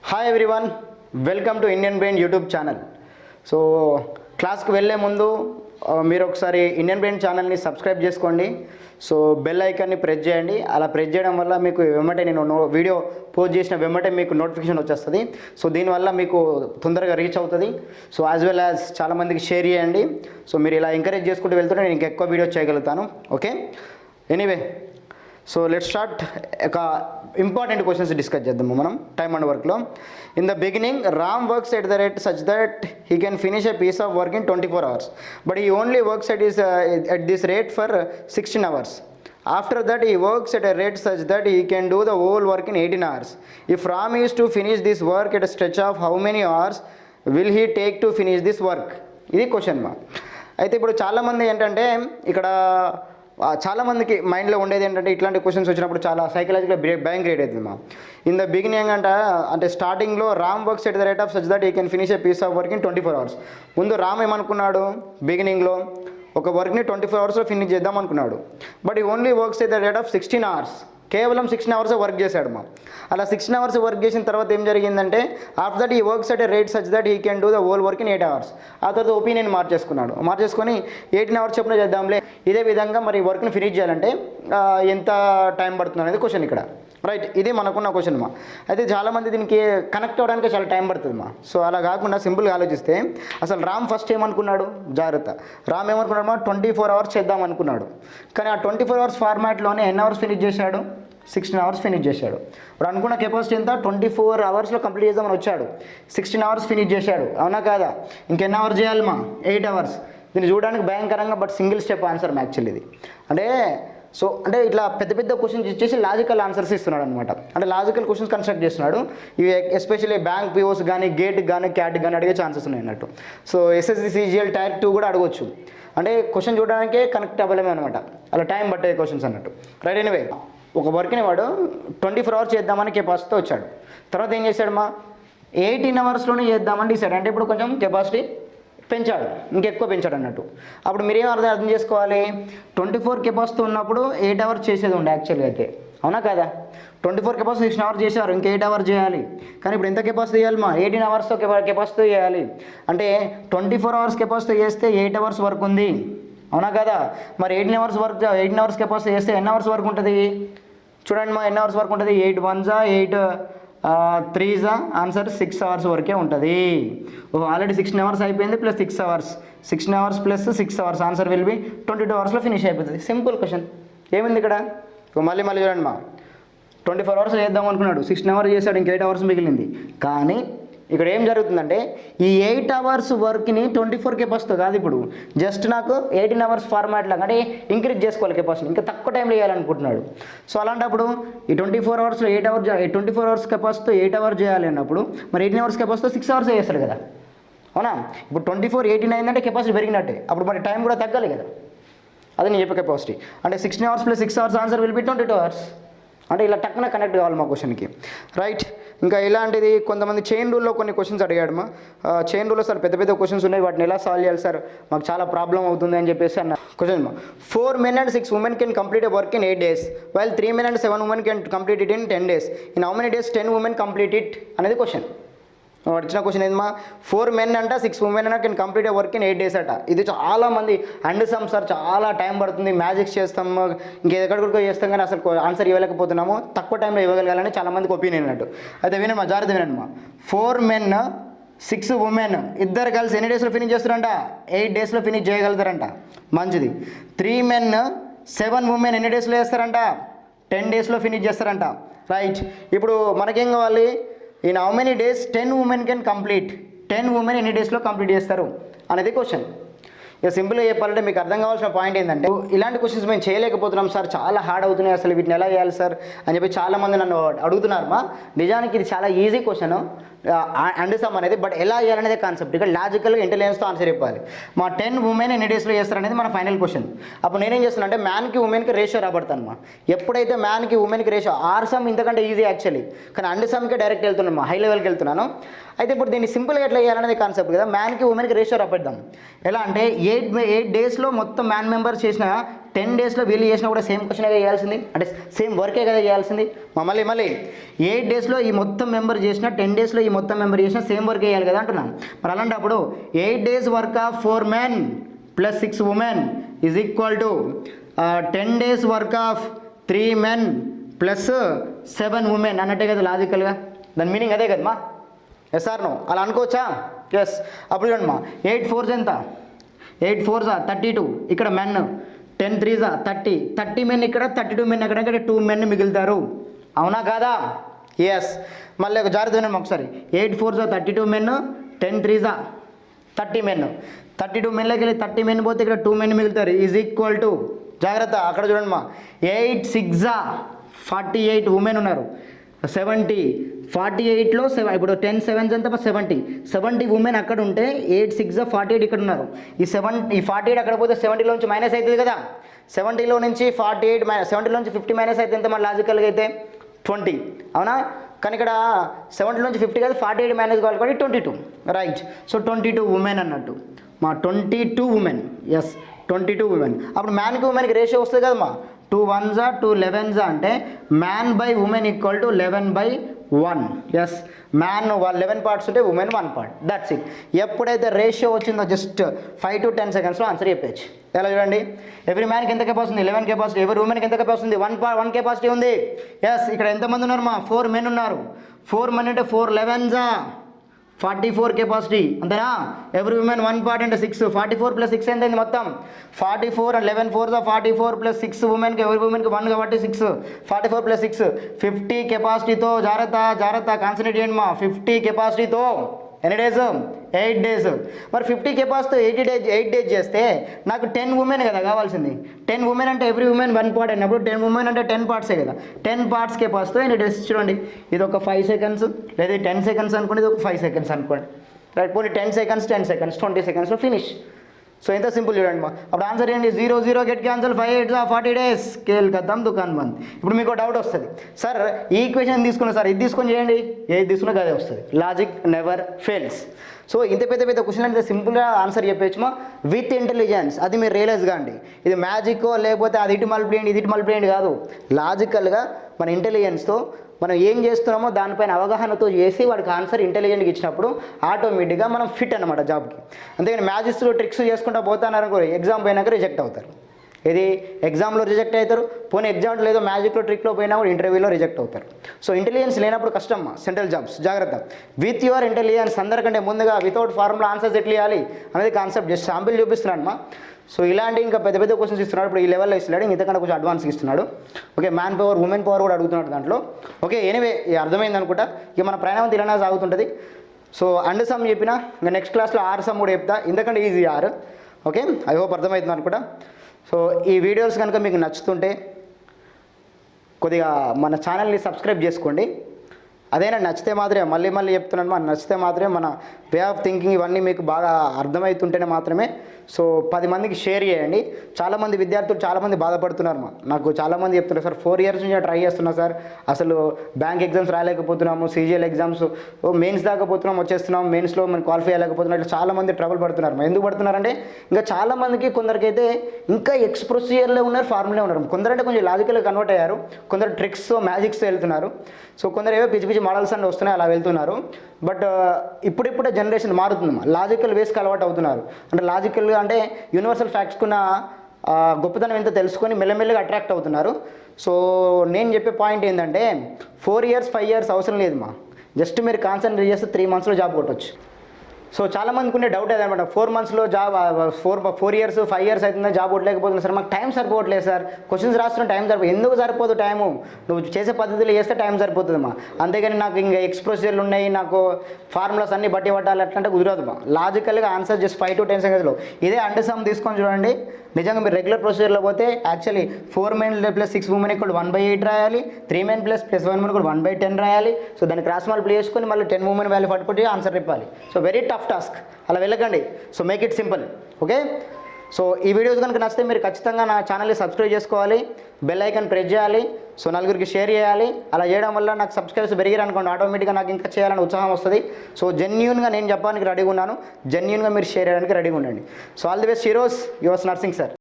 Hi everyone, welcome to Indian brain YouTube channel. So క్లాస్కి వెళ్ళే ముందు మీరు ఒకసారి ఇండియన్ బ్రెయిన్ ఛానల్ని సబ్స్క్రైబ్ చేసుకోండి. సో బెల్ ఐకాన్ని ప్రెస్ చేయండి. అలా ప్రెస్ చేయడం వల్ల మీకు వెంబటే నేను వీడియో పోస్ట్ చేసిన వెంబటే మీకు నోటిఫికేషన్ వచ్చేస్తుంది. సో దీనివల్ల మీకు తొందరగా రీచ్ అవుతుంది. సో యాజ్ వెల్ యాజ్ చాలామందికి షేర్ చేయండి. సో మీరు ఇలా ఎంకరేజ్ చేసుకుంటూ వెళ్తుంటే నేను ఇంకా ఎక్కువ వీడియోస్ చేయగలుగుతాను. Okay, anyway, so let's start. ఒక ఇంపార్టెంట్ క్వశ్చన్స్ డిస్కస్ చేద్దాము మనం టైమ్ అండ్ వర్క్లో. In the beginning Ram works at the rate such that he can finish a piece of work in 24 hours, but he only works at this rate for 16 hours. After that he works at a rate such that he can do the whole work in 18 hours. If Ram is to finish this work at a stretch of how many hours will he take to finish this work? ఇది question మా. అయితే ఇప్పుడు చాలామంది ఏంటంటే ఇక్కడ చాలామందికి మైండ్లో ఉండేది ఏంటంటే ఇట్లాంటి క్వశ్చన్స్ వచ్చినప్పుడు చాలా సైకలాజికల్ భయం క్రియేట్ అవుతుంది మా. ఇన్ ద బిగినింగ్ అంటే స్టార్టింగ్లో Ram works at the rate of such that he can finish a piece of work in 24 hours. ముందు రామ్ ఏమనుకున్నాడు, బిగినింగ్లో ఒక వర్క్ని 24 hours ఫినిష్ చేద్దాం అనుకున్నాడు. బట్ ఈ only works at the rate of 16 hours, కేవలం 16 hours వర్క్ చేశాడు మా. అలా 16 hours వర్క్ చేసిన తర్వాత ఏం జరిగిందంటే ఆఫ్టర్ దట్ ఈ works at a rate such that he can do the whole work in 8 hours. ఆ తర్వాత ఒపీనియన్ మార్చేసుకొని 18 hours చెప్పిన చేద్దాంలే. ఇదే విధంగా మరి వర్క్ని ఫినిష్ చేయాలంటే ఎంత టైం పడుతుంది అనేది క్వశ్చన్ ఇక్కడ. రైట్, ఇది మనకున్న క్వశ్చన్ మా. అయితే చాలామంది దీనికి కనెక్ట్ అవ్వడానికి చాలా టైం పడుతుంది మా. సో అలా కాకుండా సింపుల్గా ఆలోచిస్తే అసలు రామ్ ఫస్ట్ ఏమనుకున్నాడు, జాగ్రత్త, రామ్ ఏమనుకున్నాడు మా 24 hours చేద్దాం అనుకున్నాడు. కానీ ఆ 24 hours ఫార్మాట్లోనే ఎన్ని అవర్స్ ఫినిష్ చేశాడు, 16 hours ఫినిష్ చేశాడు. ఇప్పుడు అనుకున్న కెపాసిటీ ఎంత, 24 hours కంప్లీట్ చేద్దామని వచ్చాడు, 16 hours ఫినిష్ చేశాడు. అవునా కాదా? ఇంకెన్ని అవర్స్ చేయాలి మా, 8 hours. దీన్ని చూడడానికి భయంకరంగా, but single step answer actually ఇది. అంటే ఇట్లా పెద్ద పెద్ద క్వశ్చన్స్ ఇచ్చేసి లాజికల్ ఆన్సర్స్ ఇస్తున్నాడు అనమాట. అంటే లాజికల్ క్వశ్చన్స్ కన్స్ట్రక్ట్ చేస్తున్నాడు. ఇవి ఎస్పెషల్లీ బ్యాంక్ పిఓస్ కానీ గేట్ కానీ క్యాట్ కానీ అడిగే ఛాన్సెస్ ఉన్నాయి అన్నట్టు. సో ఎస్ఎస్సి సిజిఎల్ టైర్ 2 కూడా అడగవచ్చు. అంటే క్వశ్చన్ చూడడానికే కనెక్ట్ అవ్వలేమే అనమాట, అలా టైం పట్టే క్వశ్చన్స్ అన్నట్టు. రైట్, ఎనీవే, ఒక వర్క్ని వాడు 24 hours చేద్దామని కెపాసిటీతో వచ్చాడు. తర్వాత ఏం చేశాడు మా, 18 hours చేద్దామని డిసైడ్. అంటే ఇప్పుడు కొంచెం కెపాసిటీ పెంచాడు, ఇంకెక్కువ పెంచాడు అన్నట్టు. అప్పుడు మీరేం అర్థం చేసుకోవాలి, 24 కెపాసిటీ ఉన్నప్పుడు 8 hours చేసేది ఉండే యాక్చువల్గా అయితే. అవునా కదా? 24 కెపాసిటీ 16 hours చేశారు, ఇంకా 8 hours చేయాలి. కానీ ఇప్పుడు ఎంత కెపాసిటీ చేయాలి మా, 18 hours కెపాసిటీ చేయాలి. అంటే 24 hours కెపాసిటీ చేస్తే 8 hours వర్క్ ఉంది. అవునా కదా? మరి 18 hours కెపాసిటీ చేస్తే ఎన్ని అవర్స్ వర్క్ ఉంటుంది చూడండి మా. ఎన్ని అవర్స్ వర్క్ ఉంటుంది, 8 1s 8 3s ఆన్సర్ 6 hours వరకే ఉంటుంది. ఆల్రెడీ 16 hours అయిపోయింది, plus 6 hours, 16 hours plus 6 hours answer will be 22 hours finish అయిపోతుంది. Simple question. ఏమింది ఇక్కడ, మళ్ళీ చూడండి మా, 24 hours చేద్దాం అనుకున్నాడు, 16 hours చేశాడు, ఇంక 8 hours మిగిలింది. కానీ ఇక్కడ ఏం జరుగుతుందంటే ఈ 8 hours వర్క్ని 24 కెపాసిటీ కాదు, ఇప్పుడు జస్ట్ నాకు 18 hours ఫార్మాట్ లాగా అంటే ఇంక్రీజ్ చేసుకోవాలి కెపాసిటీ, ఇంకా తక్కువ టైంలో చేయాలనుకుంటున్నాడు. సో అలాంటప్పుడు ఈ 24 hours 24 hours కెపాసిటీతో 8 hours చేయాలి అన్నప్పుడు మరి 18 hours కెపాసిటీతో 6 hours చేస్తాడు కదా. అవునా? ఇప్పుడు 24 18 అయిందంటే కెపాసిటీ పెరిగినట్టే, అప్పుడు మరి టైం కూడా తగ్గాలి కదా. అది నేను చెప్పే కెపాసిటీ. అంటే 16 hours plus 6 hours answer will be 22 hours. అంటే ఇలా టక్కున కనెక్ట్ కావాలి మా క్వశ్చన్కి. రైట్, ఇంకా ఇలాంటిది కొంతమంది చైన్ రూల్లో కొన్ని క్వశ్చన్స్ అడిగాడు మా. చైన్ రూల్లో సార్ పెద్ద క్వశ్చన్స్ ఉన్నాయి, వాటిని ఎలా సాల్వ్ చేయాలి సార్, మాకు చాలా ప్రాబ్లం అవుతుంది అని చెప్పేసి అన్న క్వశ్చన్ మా. 4 men and 6 women can complete a work in 8 days, while 3 men and 7 women can complete it in 10 days. In how many days 10 women complete it అనేది క్వశ్చన్. వచ్చిన క్వశ్చన్ ఏంది మా, 4 men అంట 6 women అన్న can complete work in 8 days అట. ఇది చాలా మంది అండ్ సమ్ సార్ చాలా టైం పడుతుంది, మ్యాజిక్స్ చేస్తాం, ఇంకెక్కడికో చేస్తాం, కానీ అసలు ఆన్సర్ ఇవ్వలేకపోతున్నాము, తక్కువ టైంలో ఇవ్వగలగాలని చాలా మందికి ఒపీనియన్ అన్నట్టు. అయితే వినమ్మా, జాగ్రత్త వినండి మా. 4 men 6 women ఇద్దరు కలిసి ఎన్ని డేస్లో ఫినిష్ చేస్తారంట, 8 daysలో ఫినిష్ చేయగలుగుతారంట. మంచిది. 3 men 7 women ఎన్ని డేస్లో చేస్తారంట, 10 daysలో ఫినిష్ చేస్తారంట. రైట్, ఇప్పుడు మనకేం కావాలి, in how many days 10 women can complete, 10 women ఎన్ని డేస్లో కంప్లీట్ చేస్తారు అనేది క్వశ్చన్. ఇక సింపుల్గా చెప్పాలంటే మీకు అర్థం కావాల్సిన పాయింట్ ఏంటంటే ఇలాంటి క్వశ్చన్స్ మేము చేయలేకపోతున్నాం సార్, చాలా హార్డ్ అవుతున్నాయి, అసలు వీటిని ఎలా చేయాలి సార్ అని చెప్పి చాలామంది నన్ను అడుగుతున్నారు మా. నిజానికి ఇది చాలా ఈజీ క్వశ్చన్ అండ్ సమ్ అనేది, బట్ ఎలా చేయాలనేది కాన్సెప్ట్. ఇక్కడ లాజికల్గా ఇంటెలిజెన్స్తో ఆన్సర్ చెప్పాలి. మా 10 women ఎన్ని డేస్లో చేస్తారనేది మన ఫైనల్ క్వశ్చన్. అప్పుడు నేనేం చేస్తున్నా అంటే మ్యాన్కి ఉమెన్కి రేషియో రాబడతాను మా. ఎప్పుడైతే మ్యాన్కి ఉమెన్కి రేషియో, ఆర్ సమ్ ఇంతకంటే ఈజీ యాక్చువల్లీ, కానీ అండ్ సమ్కే డైరెక్ట్ వెళ్తున్నాను మా, హై లెవెల్కి వెళ్తున్నాను. అయితే ఇప్పుడు దీన్ని సింపుల్గా ఎట్లా చేయాలనేది కాన్సెప్ట్ కదా. మ్యాన్కి ఉమెన్కి రేషియో రాబెడదాం. ఎలా అంటే ఎయిట్ డేస్లో మొత్తం మ్యాన్ మెంబర్స్ చేసిన 10 డేస్లో వీళ్ళు చేసినా కూడా సేమ్ క్వశ్చన్ చేయాల్సింది, అంటే సేమ్ వర్కే కదా చేయాల్సింది. మళ్ళీ 8 డేస్లో ఈ మొత్తం మెంబర్ చేసిన 10 డేస్లో ఈ మొత్తం మెంబర్ చేసిన సేమ్ వర్క్ చేయాలి కదా అంటున్నాను. మరి అలాంటప్పుడు 8 days work of 4 men plus 6 women is equal to 10 days work of 3 men plus 7 women అన్నట్టే కదా లాజికల్గా. దాని మీనింగ్ అదే కదమ్మా. Yes or no? అలా అనుకోవచ్చా? ఎస్. అప్పుడు చూడండి మా 8 4s ఎంత? 8 4s 32. ఇక్కడ మెన్ 10 3s 30 men ఇక్కడ 32 men అక్కడ 2 men మిగులుతారు. అవునా కాదా? ఎస్. మళ్ళీ ఒక జాగ్రత్త వినండి ఒకసారి. 8 4s 32 men, 10 3s 30 men. 32 menలోకి వెళ్ళి 30 men పోతే ఇక్కడ 2 men మిగులుతారు. ఈజ్ ఈక్వల్ టు, జాగ్రత్త అక్కడ చూడండి మా, 8 6 48 women ఉన్నారు. 70 48లో 7, ఇప్పుడు 10 7s ఎంత? 70 women అక్కడ ఉంటే 8 6 48 ఇక్కడ ఉన్నారు. ఈ 48 అక్కడ పోతే 70లోంచి మైనస్ అవుతుంది కదా. 70లో నుంచి 48 70లో నుంచి 50 మైనస్ అయితే ఎంత మన లాజికల్గా అయితే 20. అవునా? కానీ ఇక్కడ 70లోంచి 50 కాదు, 48 మైనస్ కావాలి కాబట్టి 22. రైట్. సో 22 women అన్నట్టు మా, 22 women. Yes, 22 women. అప్పుడు మ్యాన్కి ఉమెన్కి రేషియో వస్తుంది కదమ్మా. 2 1s 2 11s అంటే man by women equal to 11/1. Yes, man 11 parts ఉంటే ఉమెన్ 1 part. That's it. ఎప్పుడైతే రేషియో వచ్చిందో జస్ట్ 5 to 10 secondsలో ఆన్సర్ చెప్పచ్చు. ఎలా చూడండి, ఎవ్రీ మ్యాన్కి ఎంత కెపాసిటీ ఉంది? 11 కెపాసిటీ. ఎవరి ఉమెన్కి ఎంత కెపాసిటీ ఉంది? 1 కెపాసిటీ ఉంది. ఎస్, ఇక్కడ ఎంతమంది ఉన్నారు మా? 4 men ఉన్నారు. 4 men అంటే 4 11s 44 కెపాసిటీ, అంతేనా? ఎవ్రీ ఉమెన్ 1 part అంటే 6. 44 + 6 ఎంత అయింది మొత్తం? 44 and 11 4s 44 + 6 ఉమెన్కి, ఎవరి ఉమెన్కి 1 కాబట్టి 6. 44 + 6 50 కెపాసిటీతో, జాగ్రత్త కాన్సన్ట్రేట్ చేయండి మా, 50 కెపాసిటీతో ఎన్ని డేస్? 8 days. మరి 50 కెపాసిటీతో 8 days చేస్తే నాకు 10 women కదా కావాల్సింది. 10 women అంటే ఎవ్రీ ఉమెన్ 1 part అయినప్పుడు 10 women అంటే 10 parts కదా. 10 parts కెపాసిటీతో ఎన్ని డేస్ చూడండి. ఇది ఒక 5 seconds, లేదా 10 seconds అనుకోండి, ఇది ఒక 5 seconds అనుకోండి. రైట్. పోనీ 10 seconds 20 secondsలో ఫినిష్. సో ఎంత సింపుల్ చూడండి మా. అప్పుడు ఆన్సర్ ఏంటి? 0 0 గెట్ క్యాన్సల్, 5 8 40 days, కేల్ కద్దాం దుకాన్ బంద్. ఇప్పుడు మీకు డౌట్ వస్తుంది, సార్ ఈ ఈక్వేషన్ తీసుకున్నా సార్, ఇది తీసుకొని చేయండి, ఏది తీసుకున్నా అదే వస్తుంది. Logic never fails. సో ఇంత పెద్ద క్వశ్చన్ అంటే సింపుల్గా ఆన్సర్ చెప్పేచ్చుమా విత్ ఇంటెలిజెన్స్. అది మీరు రియలైజ్ కాండి. ఇది మ్యాజిక్ లేకపోతే అది ఇటు మల్పియండి ఇది ఇటు మల్పియండి కాదు. లాజికల్గా మన ఇంటెలిజెన్స్తో మనం ఏం చేస్తున్నామో దానిపైన అవగాహనతో చేసి వాడికి ఆన్సర్ ఇంటెలిజెంట్గా ఇచ్చినప్పుడు ఆటోమేటిక్గా మనం ఫిట్ అనమాట జాబ్కి. అంతేగాని మ్యాజిక్స్లో ట్రిక్స్ చేసుకుంటూ పోతాననుకో ఎగ్జామ్ పోయినాక రిజెక్ట్ అవుతారు. ఇది ఎగ్జామ్లో రిజెక్ట్ అవుతారు, పోనీ ఎగ్జామ్లో లేదో మ్యాజిక్లో ట్రిక్లో పోయినా కూడా ఇంటర్వ్యూలో రిజెక్ట్ అవుతారు. సో ఇంటెలిజెన్స్ లేనప్పుడు కష్టం సెంట్రల్ జాబ్స్. జాగ్రత్త. విత్ యువర్ ఇంటెలిజెన్స్, అందరికంటే ముందుగా వితౌట్ ఫార్ములా ఆన్సర్స్ ఎట్లా ఇవ్వాలి అనేది కాన్సెప్ట్ జస్ట్ శాంపిల్ చూపిస్తున్నాను మా. సో ఇలాంటి ఇంకా పెద్ద క్వశ్చన్స్ ఇస్తున్నాడు. ఇప్పుడు ఈ లెవెల్లో ఇస్తున్నాడు, ఇంతకన్నా కొంచెం అడ్వాన్స్గా ఇస్తున్నాడు. Okay, man power women power కూడా అడుగుతున్నాడు దాంట్లో. ఓకే, ఎనీవే అర్థమైంది అనుకుంటా. ఇక మన ప్రయాణం ఇలానే సాగుతుంటుంది. సో అండ్ సమ్ చెప్పిన, ఇంకా నెక్స్ట్ క్లాస్లో 6 సమ్ కూడా చెప్తా, ఇంతకంటే ఈజీ 6. ఓకే, ఐ హోప్ అర్థమవుతుంది అనుకుంటా. సో ఈ వీడియోస్ కనుక మీకు నచ్చుతుంటే కొద్దిగా మన ఛానల్ని సబ్స్క్రైబ్ చేసుకోండి. అదేనా నచ్చితే మాత్రమే, మళ్ళీ చెప్తున్నాను, మన నచ్చితే మాత్రమే మన వే ఆఫ్ థింకింగ్ ఇవన్నీ మీకు బాగా అర్థమవుతుంటేనే మాత్రమే. సో 10 మందికి షేర్ చేయండి. చాలామంది విద్యార్థులు చాలామంది బాధపడుతున్నారు నాకు చాలామంది చెప్తున్నారు, సార్ 4 years నుంచి ట్రై చేస్తున్నా సార్, అసలు బ్యాంక్ ఎగ్జామ్స్ రాలేకపోతున్నాము, సీజీఎల్ ఎగ్జామ్స్ మెయిన్స్ దాకా పోతున్నాం, వచ్చేస్తున్నాం, మెయిన్స్లో మనం క్వాలిఫై అవ్వలేకపోతున్నాం. ఇట్లా చాలామంది ట్రబుల్ పడుతున్నారు. ఎందుకు పడుతున్నారంటే ఇంకా చాలామందికి కొందరికైతే ఇంకా ప్రొసీజర్లో ఉన్నారు, ఫార్ములే ఉన్నారు. కొందరంటే కొంచెం లాజికల్గా కన్వర్ట్ అయ్యారు, కొందరు ట్రిక్స్ మ్యాజిక్స్ వెళ్తున్నారు. సో కొందరు ఏవో పిచ్చి మోడల్స్ అన్నీ వస్తున్నాయి, అలా వెళ్తున్నారు. బట్ ఇప్పుడిప్పుడే జనరేషన్ మారుతుంది, లాజికల్ వేస్కి అలవాటు అవుతున్నారు. అంటే లాజికల్గా అంటే యూనివర్సల్ ఫ్యాక్ట్స్కున్న గొప్పతనం ఎంత తెలుసుకొని మెల్లమెల్లగా అట్రాక్ట్ అవుతున్నారు. సో నేను చెప్పే పాయింట్ ఏంటంటే 4 years 5 years అవసరం లేదు మా, జస్ట్ మీరు కాన్సన్ట్రేట్ చేస్తే 3 monthsలో జాబ్ కొట్టవచ్చు. సో చాలామందికి ఉండే డౌట్ అదనమాట, 4 monthsలో జాబ్ 4 years 5 years అవుతుందా జాబ్ కొట్టలేకపోతుంది సార్, మాకు టైం సరిపోవట్లేదు సార్, క్వశ్చన్స్ రాస్తున్న టైం సరిపోదు. ఎందుకు సరిపోదు టైము? నువ్వు చేసే పద్ధతిలో చేస్తే టైం సరిపోతుందమ్మా. అంతేగాని నాకు ఇంకా ప్రొసీజర్లు ఉన్నాయి, నాకు ఫార్ములాస్ అన్నీ బట్టి పట్టాలి అట్లంటే కుదరదుమా. లాజికల్గా ఆన్సర్ జస్ట్ 5 to 10 secondsలో. ఇదే అండ్ సమ్ తీసుకొని చూడండి, నిజంగా మీరు రెగ్యులర్ ప్రొసీజర్లో పోతే యాక్చువల్లీ 4 men + 6 women = 1/8 రాయాలి, 3 men + 1 woman కూడా 1/10 రాయాలి. సో దాన్ని క్రాస్ మల్టిప్లై చేసుకొని మళ్ళీ 10 women వాల్యూ పట్టుకుంటే ఆన్సర్ చెప్పాలి. సో వెరీ టఫ్ టాస్క్, అలా వెళ్ళకండి. So make it simple. Okay, so ఈ వీడియోస్ కనుక నచ్చితే మీరు ఖచ్చితంగా నా ఛానల్ని సబ్స్క్రైబ్ చేసుకోవాలి, బెల్ ఐకాన్ ప్రెస్ చేయాలి, సో నలుగురికి షేర్ చేయాలి. అలా చేయడం వల్ల నాకు సబ్స్క్రైబర్స్ పెరిగారు అనుకోండి, ఆటోమేటిక్గా నాకు ఇంకా చేయాలని ఉత్సాహం వస్తుంది. సో జెన్యూన్గా నేను చెప్పడానికి రెడీగా ఉన్నాను, జెన్యూన్గా మీరు షేర్ చేయడానికి రెడీగా ఉండండి. So all the best heroes, yours nursing sir.